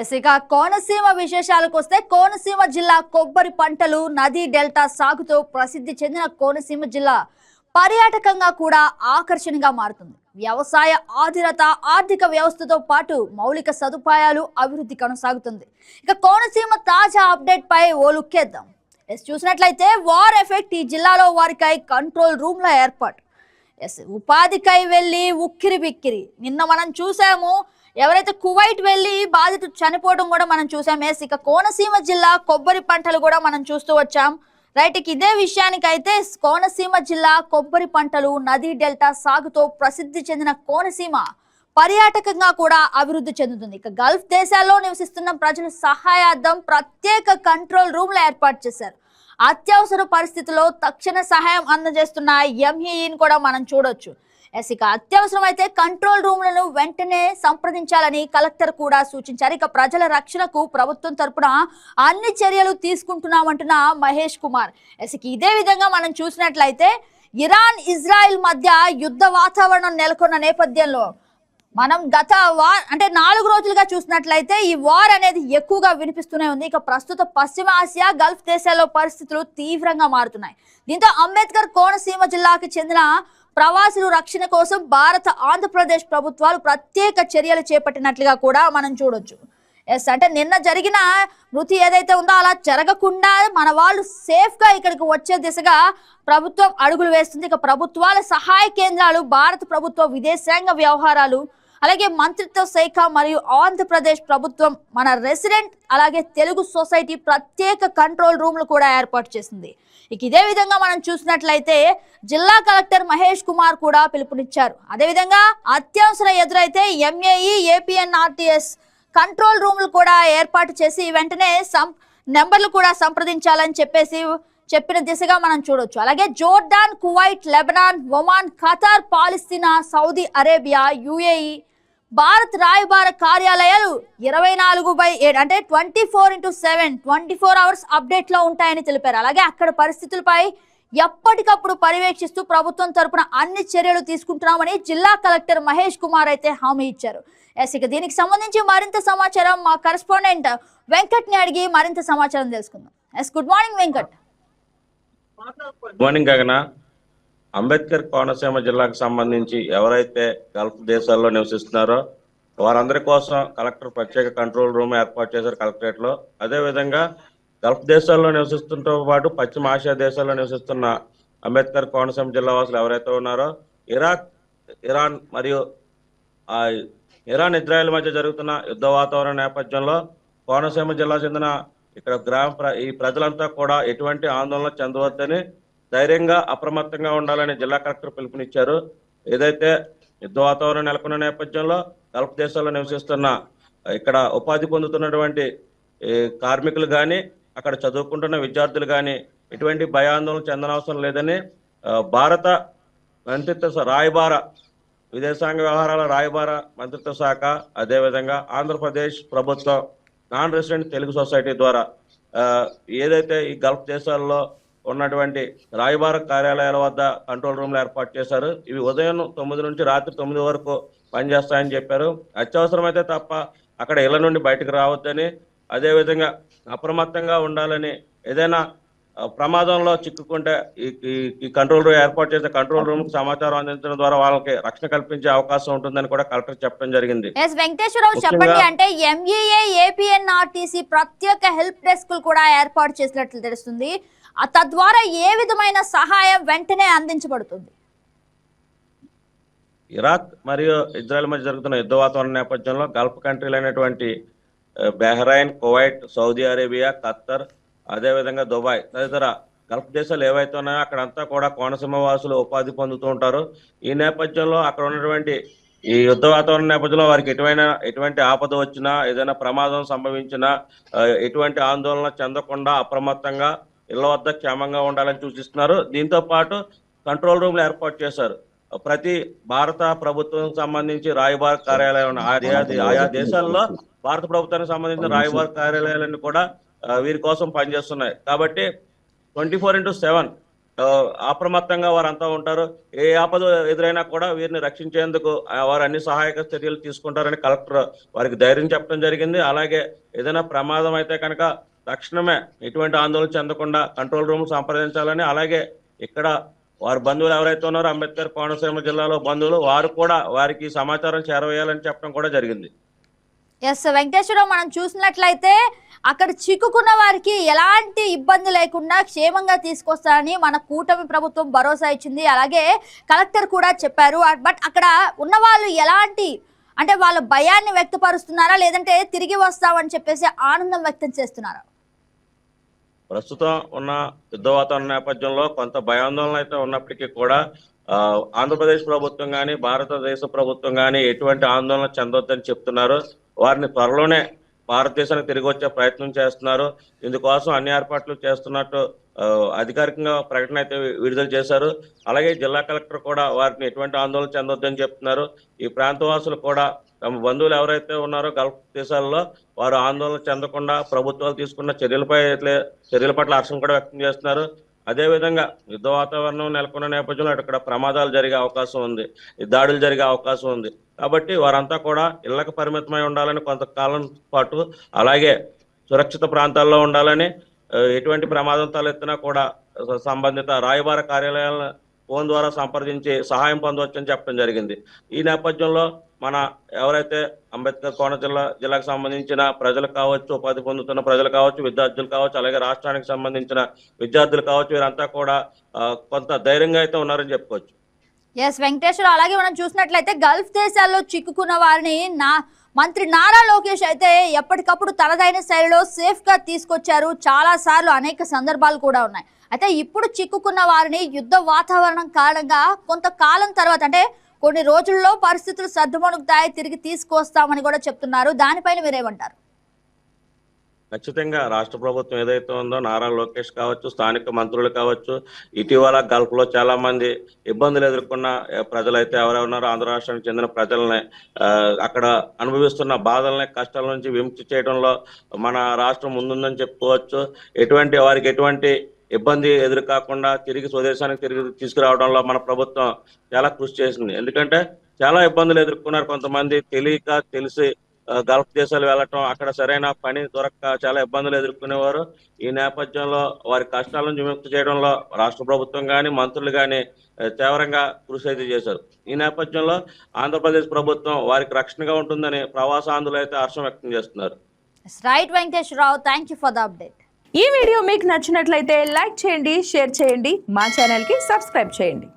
ఇక కోనసీమ విశేషాలకు వస్తే కోనసీమ జిల్లా కొబ్బరి పంటలు నదీ డెల్టా సాగుతో ప్రసిద్ధి చెందిన కోనసీమ జిల్లా పర్యాటకంగా కూడా ఆకర్షణగా మారుతుంది. వ్యవసాయ ఆధారిత ఆర్థిక వ్యవస్థతో పాటు మౌలిక సదుపాయాలు అభివృద్ధి కొనసాగుతుంది. ఇక కోనసీమ తాజా అప్డేట్ పై ఓ లుక్కేద్దాం. చూసినట్లయితే వార్ ఎఫెక్ట్ ఈ జిల్లాలో వారికై కంట్రోల్ రూమ్ల ఏర్పాటు. ఉపాధికై వెళ్ళి ఉక్కిరి బిక్కిరి నిన్న మనం చూసాము. ఎవరైతే కువైట్ వెళ్ళి బాధితులు చనిపోవడం కూడా మనం చూసాం. ఇక కోనసీమ జిల్లా కొబ్బరి పంటలు కూడా మనం చూస్తూ వచ్చాం. రైట్, ఇదే విషయానికైతే కోనసీమ జిల్లా కొబ్బరి పంటలు నదీ డెల్టా సాగుతో ప్రసిద్ధి చెందిన కోనసీమ పర్యాటకంగా కూడా అభివృద్ధి చెందుతుంది. ఇక గల్ఫ్ దేశాల్లో నివసిస్తున్న ప్రజల సహాయార్థం ప్రత్యేక కంట్రోల్ రూమ్లు ఏర్పాటు చేశారు. అత్యవసర పరిస్థితుల్లో తక్షణ సహాయం అందజేస్తున్న ఎంఈఈని కూడా మనం చూడొచ్చు. ఇక అత్యవసరం అయితే కంట్రోల్ రూమ్లను వెంటనే సంప్రదించాలని కలెక్టర్ కూడా సూచించారు. ఇక ప్రజల రక్షణకు ప్రభుత్వం తరపున అన్ని చర్యలు తీసుకుంటున్నామంటున్న మహేష్ కుమార్. ఇదే విధంగా మనం చూసినట్లయితే ఇరాన్ ఇజ్రాయెల్ మధ్య యుద్ధ వాతావరణం నెలకొన్న నేపథ్యంలో మనం గత అంటే 4 రోజులుగా చూసినట్లయితే ఈ వార్ అనేది ఎక్కువగా వినిపిస్తూనే ఉంది. ఇక ప్రస్తుత పశ్చిమ ఆసియా గల్ఫ్ దేశాల్లో పరిస్థితులు తీవ్రంగా మారుతున్నాయి. దీంతో అంబేద్కర్ కోనసీమ జిల్లాకు చెందిన ప్రవాసుల రక్షణ కోసం భారత ఆంధ్రప్రదేశ్ ప్రభుత్వాలు ప్రత్యేక చర్యలు చేపట్టినట్లుగా కూడా మనం చూడొచ్చు. అంటే నిన్న జరిగిన మృతి ఏదైతే ఉందో అలా జరగకుండా మన వాళ్ళు సేఫ్ గా ఇక్కడికి వచ్చే దిశగా ప్రభుత్వం అడుగులు వేస్తుంది. ఇక ప్రభుత్వాల సహాయ కేంద్రాలు భారత ప్రభుత్వ విదేశాంగ వ్యవహారాలు అలాగే మంత్రిత్వ శాఖ మరియు ఆంధ్రప్రదేశ్ ప్రభుత్వం మన రెసిడెంట్ అలాగే తెలుగు సొసైటీ ప్రత్యేక కంట్రోల్ రూమ్లు కూడా ఏర్పాటు చేసింది. ఇదే విధంగా మనం చూసినట్లయితే జిల్లా కలెక్టర్ మహేష్ కుమార్ కూడా పిలుపునిచ్చారు. అదేవిధంగా అత్యవసరం ఎదురైతే ఎంఏఈ ఏపీఎన్ఆర్టీఎస్ కంట్రోల్ రూమ్లు కూడా ఏర్పాటు చేసి వెంటనే నెంబర్లు కూడా సంప్రదించాలని చెప్పిన దిశగా మనం చూడొచ్చు. అలాగే Jordan, Kuwait, Lebanon, Oman, Qatar, పాలస్తీనా, సౌదీ అరేబియా, యుఏఈ భారత్ రాయబార కార్యాలయాలు 24/7 అంటే 24/7 24 అవర్స్ అప్డేట్ లో ఉంటాయని తెలిపారు. అలాగే అక్కడ పరిస్థితులపై ఎప్పటికప్పుడు పర్యవేక్షిస్తూ ప్రభుత్వం తరపున అన్ని చర్యలు తీసుకుంటున్నామని జిల్లా కలెక్టర్ మహేష్ కుమార్ అయితే హామీ ఇచ్చారు. ఇక దీనికి సంబంధించి మరింత సమాచారం మా కరెస్పాండెంట్ వెంకట్ ని అడిగి మరింత సమాచారం తెలుసుకుందాం. Good morning Venkat. Good morning గగన. అంబేద్కర్ కోనసీమ జిల్లాకు సంబంధించి ఎవరైతే గల్ఫ్ దేశాల్లో నివసిస్తున్నారో వారందరి కోసం కలెక్టర్ ప్రత్యేక కంట్రోల్ రూమ్ ఏర్పాటు చేశారు కలెక్టరేట్ లో. అదేవిధంగా గల్ఫ్ దేశాల్లో నివసిస్తుంతో పాటు పశ్చిమ ఆసియా దేశాల్లో నివసిస్తున్న అంబేద్కర్ కోనసీమ జిల్లా వాసులు ఎవరైతే ఉన్నారో ఇరాన్ మరియు ఇరాన్ ఇజ్రాయెల్ మధ్య జరుగుతున్న యుద్ధ వాతావరణ నేపథ్యంలో కోనసీమ జిల్లా చెందిన ఇక్కడ ఈ ప్రజలంతా కూడా ఎటువంటి ఆందోళన చెందవద్దని ధైర్యంగా అప్రమత్తంగా ఉండాలని జిల్లా కలెక్టర్ పిలుపునిచ్చారు. ఏదైతే యుద్ధ వాతావరణం నెలకొన్న నేపథ్యంలో గల్ఫ్ దేశాల్లో నివసిస్తున్న ఇక్కడ ఉపాధి పొందుతున్నటువంటి కార్మికులు కానీ అక్కడ చదువుకుంటున్న విద్యార్థులు కానీ ఎటువంటి భయాందోళన చెందనవసరం లేదని భారత మంత్రిత్వ రాయబార విదేశాంగ వ్యవహారాల రాయబార మంత్రిత్వ శాఖ అదేవిధంగా ఆంధ్రప్రదేశ్ ప్రభుత్వం నాన్ రెసిడెంట్ తెలుగు సొసైటీ ద్వారా ఏదైతే ఈ గల్ఫ్ దేశాల్లో ఉన్నటువంటి రాయబార కార్యాలయాల వద్ద కంట్రోల్ రూమ్లు ఏర్పాటు చేశారు. ఇవి ఉదయం 9 నుంచి రాత్రి 9 వరకు పనిచేస్తాయని చెప్పారు. అత్యవసరమైతే తప్ప అక్కడ ఇళ్ల నుండి బయటకు రావద్దని అదేవిధంగా అప్రమత్తంగా ఉండాలని ఏదైనా ప్రమాదంలో చిక్కుకుంటే ఈ కంట్రోల్ రూమ్ ఏర్పాటు చేసే కంట్రోల్ రూమ్ కు సమాచారం అందించడం ద్వారా వాళ్ళకి రక్షణ కల్పించే అవకాశం ఉంటుందని కూడా కలెక్టర్ చెప్పడం జరిగింది. వెంకటేశ్వరరావు చెప్పండి, అంటే ఎంఈఏ ఏపీఎన్ఆర్టీసీ ప్రత్యేక హెల్ప్ డెస్క్ కూడా ఏర్పాటు చేసినట్లు తెలుస్తుంది. తద్వారా ఏ విధమైన సహాయం వెంటనే అందించబడుతుంది? ఇరాక్ మరియు ఇజ్రాయెల్ మధ్య జరుగుతున్న యుద్ధ వాతావరణ నేపథ్యంలో గల్ఫ్ కంట్రీలు అయినటువంటి Bahrain, Kuwait, Saudi Arabia, Khattar అదేవిధంగా దుబాయ్ తదితర గల్ఫ్ దేశాలు ఏవైతే ఉన్నాయో అక్కడంతా కూడా కోనసీమ వాసులు ఉపాధి పొందుతూ ఉంటారు. ఈ నేపథ్యంలో అక్కడ ఉన్నటువంటి ఈ యుద్ధ వాతావరణ నేపథ్యంలో వారికి ఎటువంటి ఆపద వచ్చినా ఏదైనా ప్రమాదం సంభవించినా ఎటువంటి ఆందోళన చెందకుండా అప్రమత్తంగా ఇళ్ల వద్ద క్షేమంగా ఉండాలని సూచిస్తున్నారు. దీంతో పాటు కంట్రోల్ రూమ్లు ఏర్పాటు చేశారు. ప్రతి భారత ప్రభుత్వం సంబంధించి రాయబార కార్యాలయం ఆయా దేశాల్లో భారత ప్రభుత్వానికి సంబంధించిన రాయబార కార్యాలయాలన్నీ కూడా వీరి కోసం పనిచేస్తున్నాయి. కాబట్టి 24/7 అప్రమత్తంగా వారంతా ఉంటారు. ఏ ఆపద ఎదురైనా కూడా వీరిని రక్షించేందుకు వారు అన్ని సహాయక చర్యలు తీసుకుంటారని కలెక్టర్ వారికి ధైర్యం చెప్పడం జరిగింది. అలాగే ఏదైనా ప్రమాదం అయితే కనుక తక్షణమే ఎటువంటి ఆందోళన చెందకుండా కంట్రోల్ రూమ్ సంప్రదించాలని, అలాగే ఇక్కడ వారి బంధువులు ఎవరైతే ఉన్నారో అంబేద్కర్ కోనసీమ జిల్లాలో బంధువులు వారు కూడా వారికి సమాచారం చేరవేయాలని చెప్పడం కూడా జరిగింది. ఎస్ వెంకటేశ్వరరావు, మనం చూసినట్లయితే అక్కడ చిక్కుకున్న వారికి ఎలాంటి ఇబ్బంది లేకుండా క్షేమంగా తీసుకొస్తారని మన కూటమి ప్రభుత్వం భరోసా ఇచ్చింది. అలాగే కలెక్టర్ కూడా చెప్పారు. బట్ అక్కడ ఉన్న వాళ్ళు ఎలాంటి అంటే వాళ్ళ భయాన్ని వ్యక్తపరుస్తున్నారా, లేదంటే తిరిగి వస్తామని చెప్పేసి ఆనందం వ్యక్తం చేస్తున్నారా? ప్రస్తుతం ఉన్న యుద్ధ వాతావరణ నేపథ్యంలో కొంత భయాందోళన అయితే ఉన్నప్పటికీ కూడా ఆంధ్రప్రదేశ్ ప్రభుత్వం కానీ భారతదేశ ప్రభుత్వం కానీ ఎటువంటి ఆందోళన చెందొద్దని చెప్తున్నారు. వారిని త్వరలోనే భారతదేశానికి తిరిగి వచ్చే ప్రయత్నం చేస్తున్నారు. ఇందుకోసం అన్ని ఏర్పాట్లు చేస్తున్నట్టు అధికారికంగా ప్రకటన అయితే విడుదల చేశారు. అలాగే జిల్లా కలెక్టర్ కూడా వారిని ఎటువంటి ఆందోళన చెందొద్దని చెప్తున్నారు. ఈ ప్రాంతవాసులు కూడా తమ బంధువులు ఎవరైతే ఉన్నారో గల్ఫ్ దేశాల్లో వారు ఆందోళన చెందకుండా ప్రభుత్వాలు తీసుకున్న చర్యల పట్ల హర్షం కూడా వ్యక్తం చేస్తున్నారు. అదేవిధంగా యుద్ధ వాతావరణం నెలకొన్న నేపథ్యంలో అక్కడ ప్రమాదాలు జరిగే అవకాశం ఉంది, దాడులు జరిగే అవకాశం ఉంది. కాబట్టి వారంతా కూడా ఇళ్లకు పరిమితమై ఉండాలని కొంతకాలం పాటు, అలాగే సురక్షిత ప్రాంతాల్లో ఉండాలని, ఎటువంటి ప్రమాదం తలెత్తినా కూడా సంబంధిత రాయబార కార్యాలయాలను ఫోన్ ద్వారా సంప్రదించి సహాయం పొందవచ్చని చెప్పడం జరిగింది. ఈ నేపథ్యంలో మన ఎవరైతే అంబేద్కర్ కోనసీమ జిల్లాకు సంబంధించిన ప్రజలు కావచ్చు, ఉపాధి పొందుతున్న ప్రజలు కావచ్చు, విద్యార్థులు కావచ్చు, అలాగే రాష్ట్రానికి సంబంధించిన విద్యార్థులు కావచ్చు, వీరంతా కూడా కొంత ధైర్యంగా అయితే ఉన్నారని చెప్పుకోవచ్చు. ఎస్ వెంకటేశ్వర, అలాగే మనం చూసినట్లయితే గల్ఫ్ దేశాల్లో చిక్కుకున్న వారిని మంత్రి నారా లోకేష్ అయితే ఎప్పటికప్పుడు తనదైన శైలిలో సేఫ్ గా తీసుకొచ్చారు. చాలా సార్లు అనేక సందర్భాలు కూడా ఉన్నాయి. అయితే ఇప్పుడు చిక్కుకున్న వారిని యుద్ధ వాతావరణం కారణంగా కొంతకాలం తర్వాత అంటే కొన్ని రోజుల్లో పరిస్థితులు సర్దుమణుగుతాయి, తిరిగి తీసుకొస్తామని కూడా చెప్తున్నారు. దానిపైన మీరేమంటారు? ఖచ్చితంగా రాష్ట్ర ప్రభుత్వం ఏదైతే ఉందో నారా లోకేష్ కావచ్చు, స్థానిక మంత్రులు కావచ్చు, ఇటీవల గల్ఫ్ లో చాలా మంది ఇబ్బందులు ఎదుర్కొన్న ప్రజలైతే ఎవరెవరున్నారో ఆంధ్ర రాష్ట్రానికి చెందిన ప్రజల్ని అక్కడ అనుభవిస్తున్న బాధల్ని, కష్టాల నుంచి విముక్తి చేయడంలో మన రాష్ట్రం ముందుందని చెప్పుకోవచ్చు. వారికి ఎటువంటి ఇబ్బంది ఎదురుకాకుండా తిరిగి స్వదేశానికి తిరిగి తీసుకురావడంలో మన ప్రభుత్వం చాలా కృషి చేసింది. ఎందుకంటే చాలా ఇబ్బందులు ఎదుర్కొన్నారు. కొంతమంది తెలిసి గల్ఫ్ దేశాలు వెళ్ళటం, అక్కడ సరైన పని దొరక్క చాలా ఇబ్బందులు ఎదుర్కొనేవారు. ఈ నేపథ్యంలో వారి కష్టాల నుంచి విముక్తి చేయడంలో రాష్ట్ర ప్రభుత్వం కానీ మంత్రులు కానీ తీవ్రంగా కృషి అయితే చేశారు. ఈ నేపథ్యంలో ఆంధ్రప్రదేశ్ ప్రభుత్వం వారికి రక్షణగా ఉంటుందని ప్రవాసాంధ్రులు అయితే హర్షం వ్యక్తం చేస్తున్నారు. Right Venkateswara Rao, thank you for the update. ఈ వీడియో మీకు నచ్చినట్లయితే లైక్ చేయండి, షేర్ చేయండి, మా ఛానల్కి సబ్స్క్రైబ్ చేయండి.